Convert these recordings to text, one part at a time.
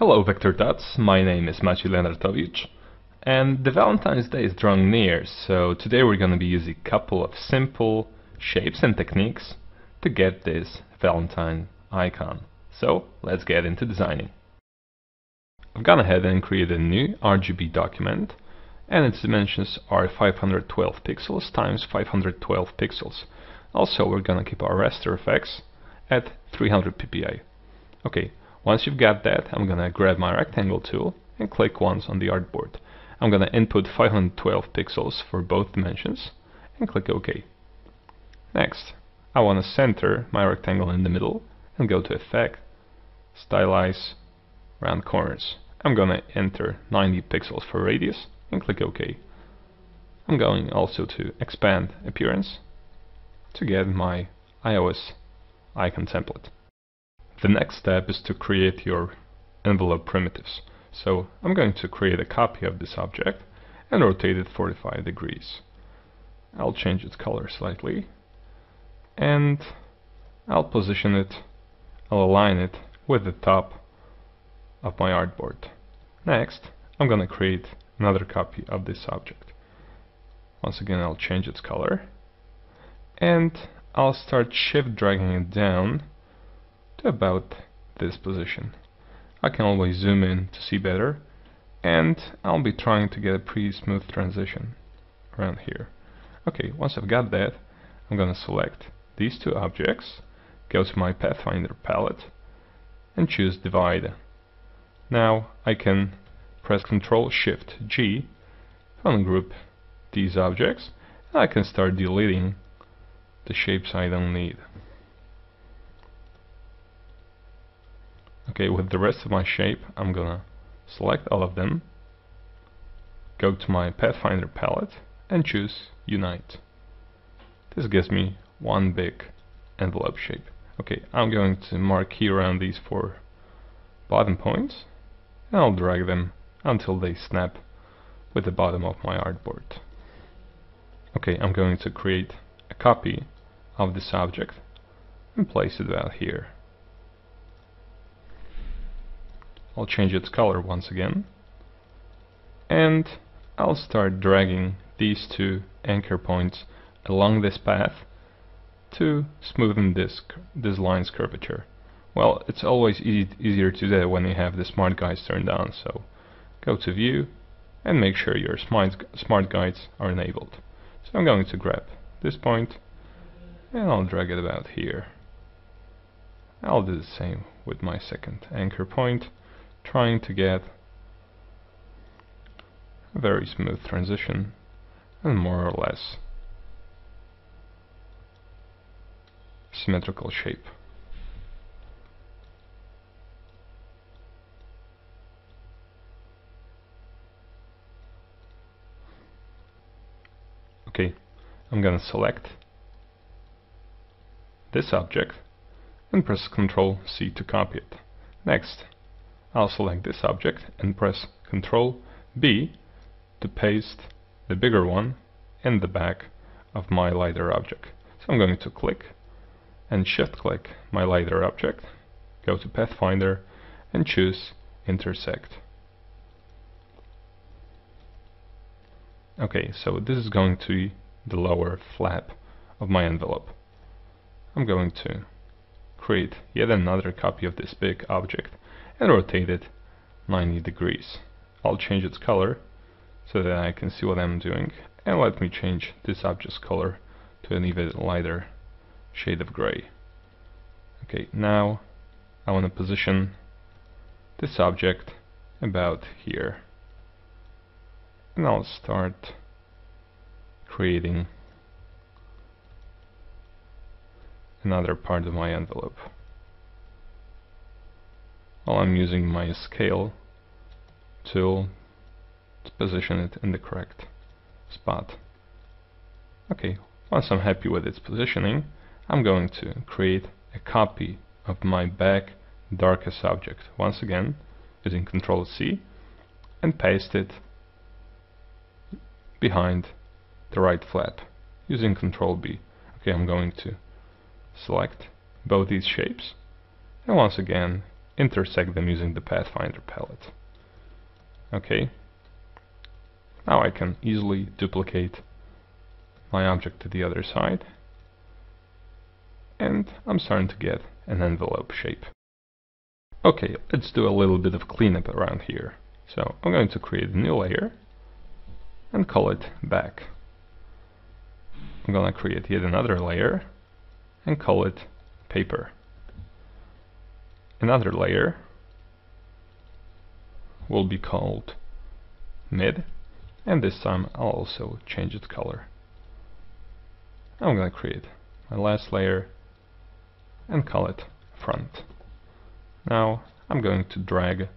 Hello Vector Dots, my name is Maciej Lenartowicz, and the Valentine's Day is drawing near, so today we're going to be using a couple of simple shapes and techniques to get this Valentine icon. So let's get into designing. I've gone ahead and created a new RGB document, and its dimensions are 512 pixels times 512 pixels. Also, we're going to keep our raster effects at 300 ppi. Okay. Once you've got that, I'm gonna grab my rectangle tool and click once on the artboard. I'm gonna input 512 pixels for both dimensions and click OK. Next, I want to center my rectangle in the middle and go to Effect, Stylize, Round Corners. I'm gonna enter 90 pixels for radius and click OK. I'm going also to expand Appearance to get my iOS icon template. The next step is to create your envelope primitives. So I'm going to create a copy of this object and rotate it 45 degrees. I'll change its color slightly and I'll position it, I'll align it with the top of my artboard. Next, I'm going to create another copy of this object. Once again, I'll change its color and I'll start shift dragging it down to about this position. I can always zoom in to see better, and I'll be trying to get a pretty smooth transition around here. Okay, once I've got that, I'm gonna select these two objects, go to my Pathfinder palette and choose Divide. Now I can press Ctrl Shift G to ungroup these objects, and I can start deleting the shapes I don't need. Okay, with the rest of my shape, I'm gonna select all of them, go to my Pathfinder palette and choose Unite. This gives me one big envelope shape. Okay, I'm going to mark here around these four bottom points and I'll drag them until they snap with the bottom of my artboard. Okay, I'm going to create a copy of this object and place it about here. I'll change its color once again, and I'll start dragging these two anchor points along this path to smoothen this line's curvature. Well, it's always easier to do that when you have the smart guides turned on, so go to View and make sure your smart guides are enabled. So I'm going to grab this point and I'll drag it about here. I'll do the same with my second anchor point, trying to get a very smooth transition and more or less symmetrical shape. Okay, I'm gonna select this object and press Ctrl C to copy it. Next, I'll select this object and press Ctrl B to paste the bigger one in the back of my lighter object. So I'm going to click and shift click my lighter object, go to Pathfinder and choose Intersect. Okay, so this is going to be the lower flap of my envelope. I'm going to create yet another copy of this big object and rotate it 90 degrees. I'll change its color so that I can see what I'm doing, and let me change this object's color to an even lighter shade of gray. Okay, now I want to position this object about here, and I'll start creating another part of my envelope. While I'm using my scale tool to position it in the correct spot. Okay, once I'm happy with its positioning, I'm going to create a copy of my back darkest object. Once again, using Ctrl C and paste it behind the right flap using Ctrl B. Okay, I'm going to select both these shapes and once again intersect them using the Pathfinder palette. Okay, now I can easily duplicate my object to the other side, and I'm starting to get an envelope shape. Okay, let's do a little bit of cleanup around here. So I'm going to create a new layer and call it back. I'm going to create yet another layer and call it paper. Another layer will be called mid, and this time I'll also change its color. I'm going to create my last layer and call it front. Now I'm going to drag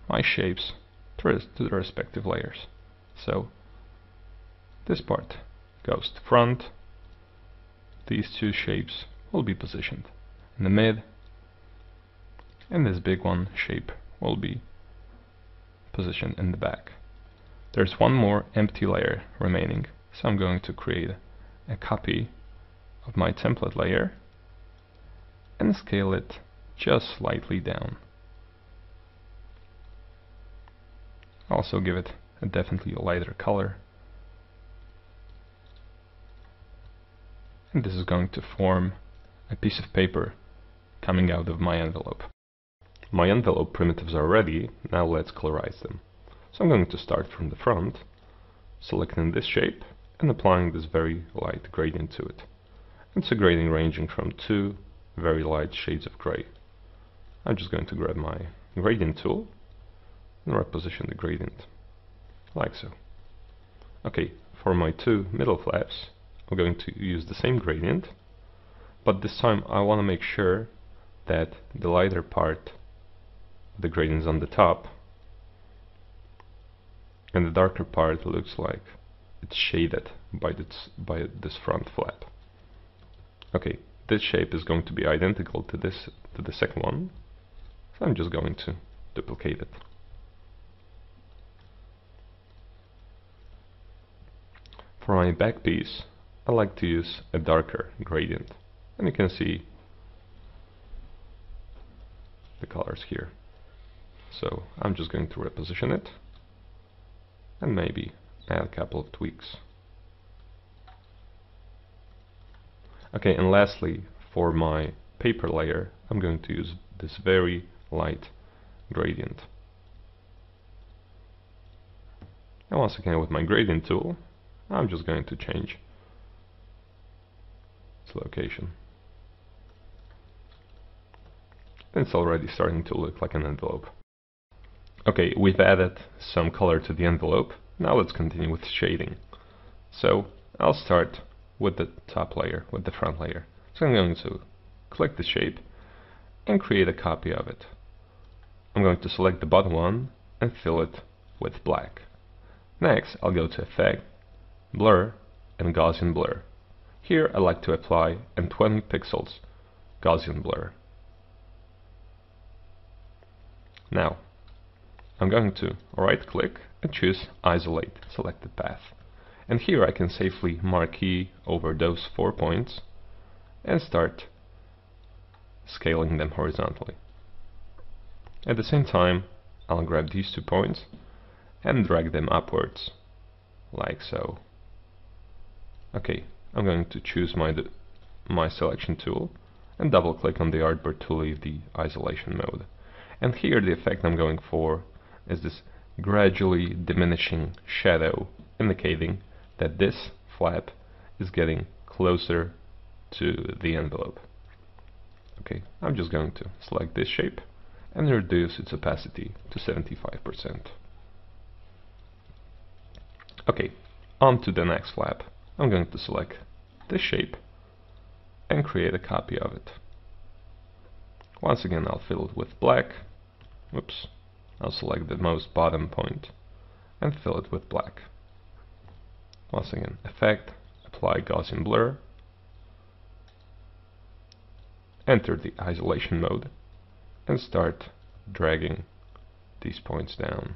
my shapes to the respective layers. So this part goes to front, these two shapes will be positioned in the mid, and this big one shape will be positioned in the back. There's one more empty layer remaining, so I'm going to create a copy of my template layer and scale it just slightly down. Also give it a definitely lighter color. And this is going to form a piece of paper coming out of my envelope. My envelope primitives are ready, now let's colorize them. So I'm going to start from the front, selecting this shape and applying this very light gradient to it. It's a gradient ranging from 2 very light shades of gray. I'm just going to grab my gradient tool and reposition the gradient, like so. Okay, for my 2 middle flaps, I'm going to use the same gradient, but this time I want to make sure that the lighter part of the gradient is on the top, and the darker part looks like it's shaded by this front flap. Okay, this shape is going to be identical to the second one, so I'm just going to duplicate it. For my back piece, I like to use a darker gradient, and you can see the colors here. So I'm just going to reposition it and maybe add a couple of tweaks. Okay, and lastly, for my paper layer, I'm going to use this very light gradient. And once again, with my gradient tool, I'm just going to change its location. It's already starting to look like an envelope. Okay, we've added some color to the envelope. Now let's continue with shading. So I'll start with the top layer, with the front layer. So I'm going to click the shape and create a copy of it. I'm going to select the bottom one and fill it with black. Next, I'll go to Effect, Blur, and Gaussian Blur. Here I like to apply a 20 pixels Gaussian blur. Now, I'm going to right-click and choose Isolate Selected Path. And here I can safely marquee over those 4 points and start scaling them horizontally. At the same time, I'll grab these 2 points and drag them upwards, like so. Okay, I'm going to choose my selection tool and double-click on the artboard to leave the isolation mode. And here the effect I'm going for is this gradually diminishing shadow, indicating that this flap is getting closer to the envelope. Okay, I'm just going to select this shape and reduce its opacity to 75%. Okay, on to the next flap. I'm going to select this shape and create a copy of it. Once again, I'll fill it with black. Oops. I'll select the most bottom point and fill it with black. Once again, Effect, apply Gaussian Blur, enter the isolation mode, and start dragging these points down.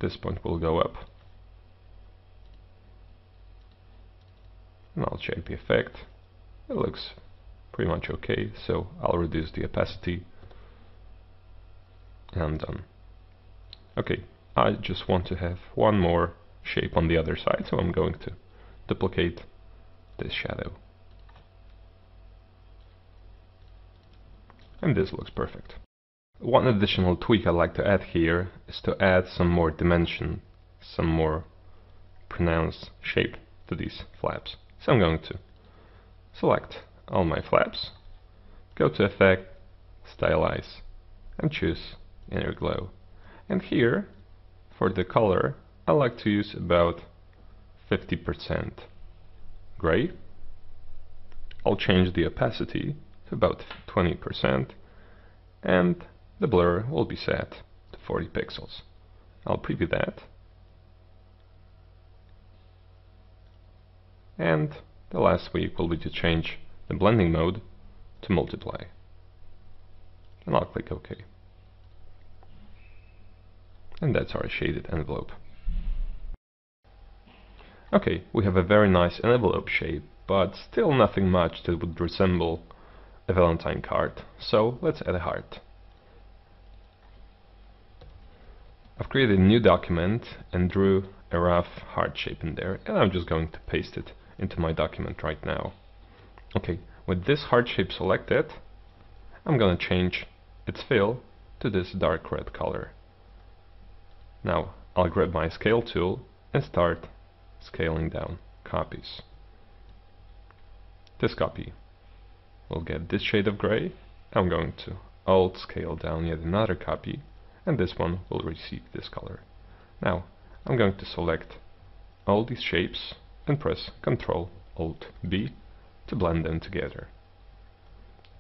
This point will go up. And I'll check the effect, It looks pretty much okay, so I'll reduce the opacity and done. Okay, I just want to have one more shape on the other side, so I'm going to duplicate this shadow. And this looks perfect. One additional tweak I'd like to add here is to add some more dimension, some more pronounced shape to these flaps. So I'm going to select all my flaps, go to Effect, Stylize, and choose Inner Glow. And here, for the color, I like to use about 50% gray. I'll change the opacity to about 20%, and the blur will be set to 40 pixels. I'll preview that. And the last tweak will be to change the blending mode to multiply. And I'll click OK. And that's our shaded envelope. Okay, we have a very nice envelope shape, but still nothing much that would resemble a Valentine card. So let's add a heart. I've created a new document and drew a rough heart shape in there, and I'm just going to paste it into my document right now. Okay, with this heart shape selected, I'm going to change its fill to this dark red color. Now I'll grab my scale tool and start scaling down copies. This copy will get this shade of gray. I'm going to Alt scale down yet another copy, and this one will receive this color. Now I'm going to select all these shapes and press Ctrl Alt B to blend them together.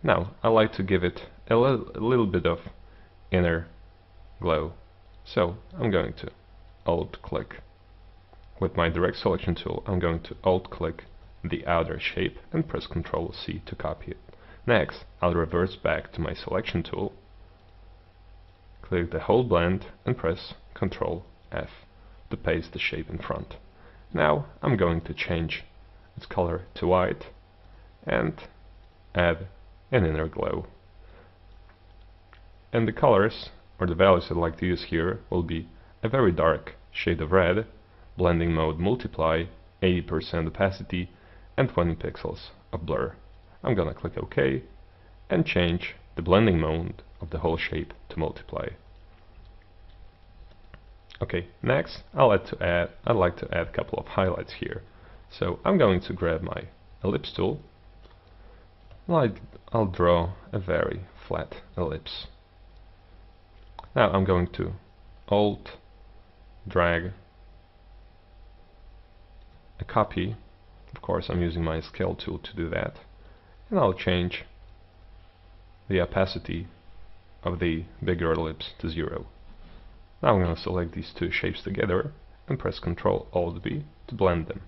Now I like to give it a little bit of inner glow, so I'm going to Alt click. With my direct selection tool, I'm going to Alt click the outer shape and press Ctrl C to copy it. Next, I'll reverse back to my selection tool, click the whole blend and press Ctrl F to paste the shape in front. Now I'm going to change its color to white and add an inner glow. And the colors, or the values I'd like to use here, will be a very dark shade of red, blending mode multiply, 80% opacity, and 20 pixels of blur. I'm gonna click OK and change the blending mode of the whole shape to multiply. Okay, next I'd like to add a couple of highlights here. So I'm going to grab my ellipse tool. I'll draw a very flat ellipse. Now I'm going to Alt drag a copy. Of course, I'm using my scale tool to do that, and I'll change the opacity of the bigger ellipse to 0. Now I'm going to select these two shapes together and press Ctrl Alt B to blend them.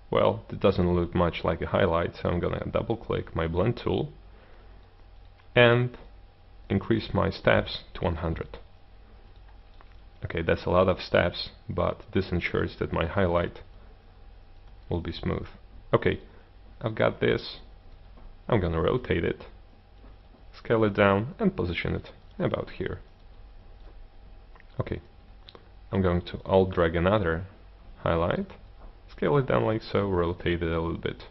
Well, it doesn't look much like a highlight, so I'm going to double click my blend tool and increase my steps to 100. Okay, that's a lot of steps, but this ensures that my highlight will be smooth. Okay, I've got this. I'm gonna rotate it, scale it down, and position it about here. Okay, I'm going to Alt drag another highlight, scale it down like so, rotate it a little bit,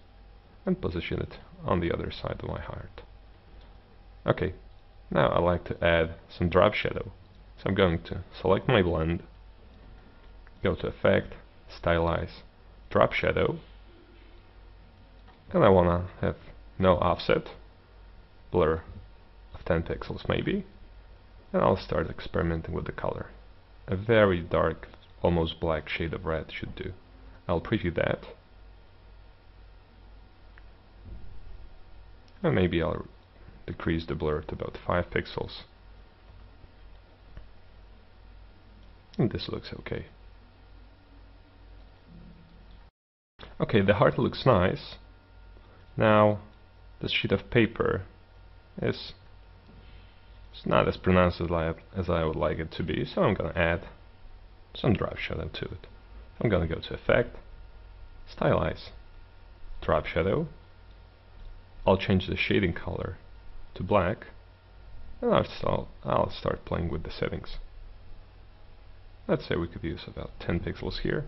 and position it on the other side of my heart. Okay, now I like to add some drop shadow. So I'm going to select my blend, go to Effect, Stylize, Drop Shadow, and I want to have no offset, blur of 10 pixels maybe, and I'll start experimenting with the color. A very dark, almost black shade of red should do. I'll preview that, and maybe I'll decrease the blur to about 5 pixels. And this looks okay. Okay, the heart looks nice. Now, this sheet of paper is not as pronounced as I would like it to be, so I'm going to add some drop shadow to it. I'm going to go to Effect, Stylize, Drop Shadow, I'll change the shading color to black, and I'll start playing with the settings. Let's say we could use about 10 pixels here.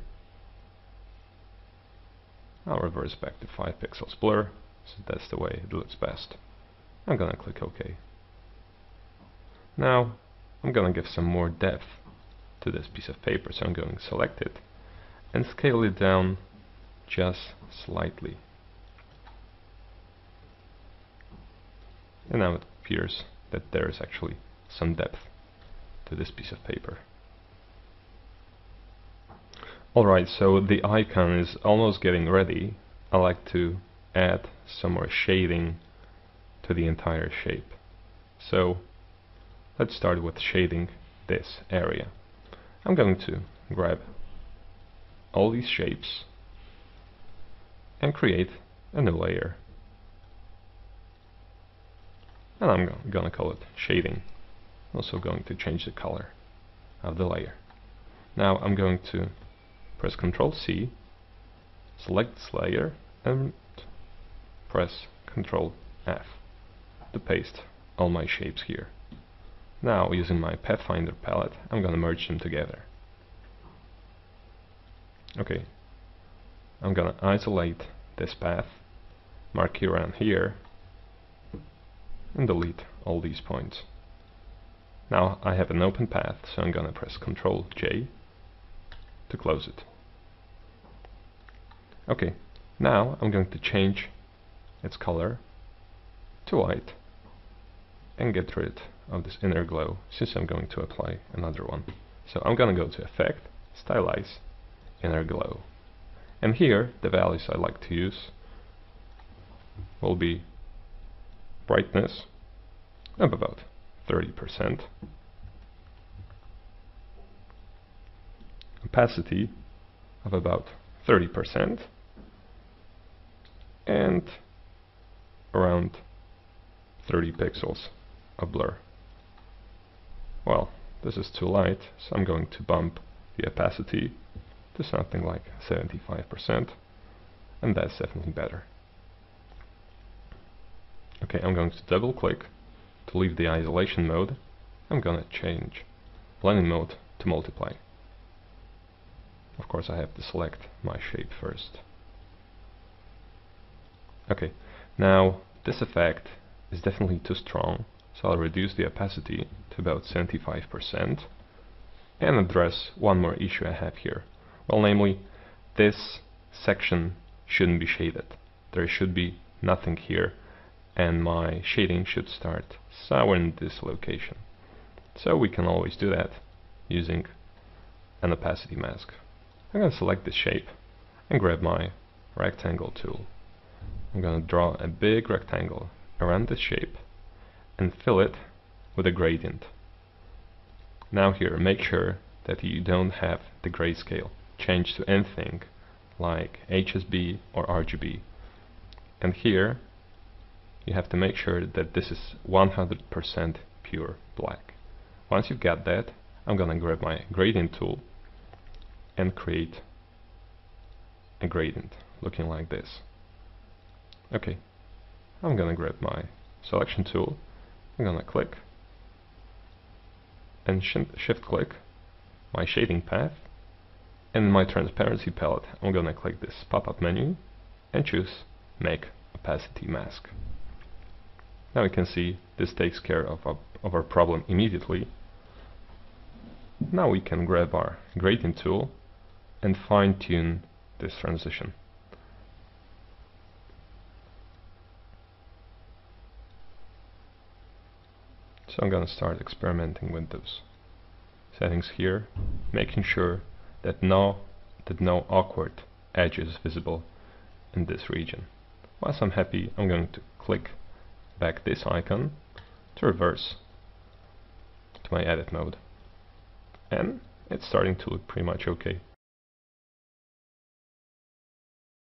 I'll reverse back to 5 pixels blur, so that's the way it looks best. I'm gonna click OK. Now I'm gonna give some more depth to this piece of paper, so I'm going to select it and scale it down just slightly. And now it appears that there is actually some depth to this piece of paper. Alright, so the icon is almost getting ready. I like to add some more shading to the entire shape. So let's start with shading this area. I'm going to grab all these shapes and create a new layer. And I'm gonna call it shading. Also going to change the color of the layer. Now I'm going to press Ctrl C, select this layer, and press Ctrl F to paste all my shapes here. Now, using my Pathfinder palette, I'm gonna merge them together. Okay, I'm gonna isolate this path, mark it around here, and delete all these points. Now I have an open path, so I'm gonna press Ctrl J to close it. Okay, now I'm going to change its color to white and get rid of this inner glow, since I'm going to apply another one. So I'm gonna go to Effect, Stylize, Inner Glow. And here the values I like to use will be brightness of about 30%, opacity of about 30%, and around 30 pixels of blur. Well, this is too light, so I'm going to bump the opacity to something like 75%, and that's definitely better. Okay, I'm going to double click to leave the isolation mode. I'm gonna change blending mode to multiply. Of course I have to select my shape first. Okay, now this effect is definitely too strong, so I'll reduce the opacity to about 75% and address one more issue I have here. Well, namely, this section shouldn't be shaded. There should be nothing here, and my shading should start somewhere in this location. So we can always do that using an opacity mask. I'm going to select this shape and grab my rectangle tool. I'm going to draw a big rectangle around this shape and fill it with a gradient. Now here, make sure that you don't have the grayscale changed to anything like HSB or RGB. And here you have to make sure that this is 100% pure black. Once you've got that, I'm gonna grab my gradient tool and create a gradient looking like this. Okay, I'm gonna grab my selection tool, I'm gonna click and shift click my shading path, and in my transparency palette I'm gonna click this pop-up menu and choose Make Opacity Mask. Now we can see this takes care of our problem immediately. Now we can grab our gradient tool and fine-tune this transition. So I'm going to start experimenting with those settings here, making sure that no awkward edge is visible in this region. Once I'm happy, I'm going to click back this icon to reverse to my edit mode, and it's starting to look pretty much okay.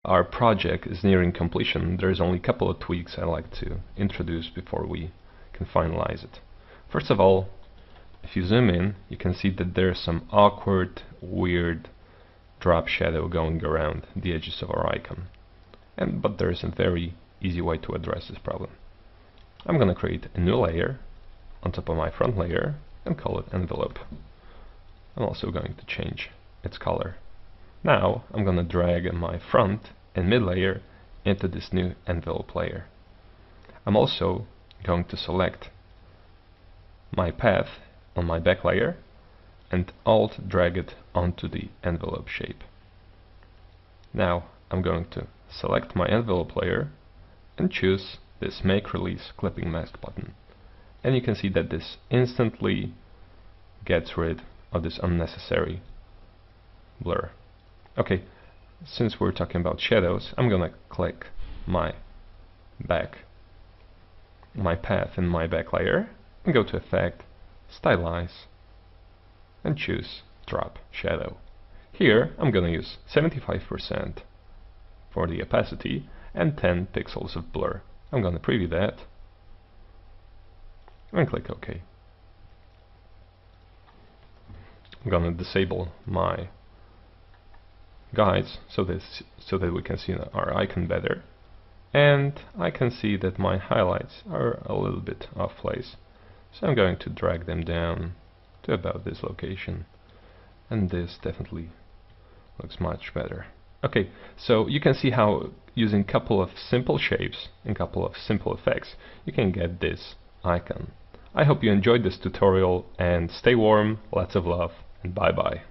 Our project is nearing completion. There's only a couple of tweaks I'd like to introduce before we can finalize it. First of all, if you zoom in, you can see that there's some awkward, weird drop shadow going around the edges of our icon. But there's a very easy way to address this problem. I'm going to create a new layer on top of my front layer and call it envelope. I'm also going to change its color. Now I'm going to drag my front and mid layer into this new envelope layer. I'm also going to select my path on my back layer and Alt drag it onto the envelope shape. Now I'm going to select my envelope layer and choose this Make Release Clipping Mask button. And you can see that this instantly gets rid of this unnecessary blur. Okay, since we're talking about shadows, I'm gonna click my path in my back layer and go to Effect, Stylize, and choose Drop Shadow. Here I'm gonna use 75% for the opacity and 10 pixels of blur. I'm gonna preview that and click OK. I'm gonna disable my guides so that we can see our icon better, and I can see that my highlights are a little bit off place, so I'm going to drag them down to about this location, and this definitely looks much better. Okay, so you can see how using a couple of simple shapes and a couple of simple effects you can get this icon. I hope you enjoyed this tutorial, and stay warm, lots of love, and bye bye.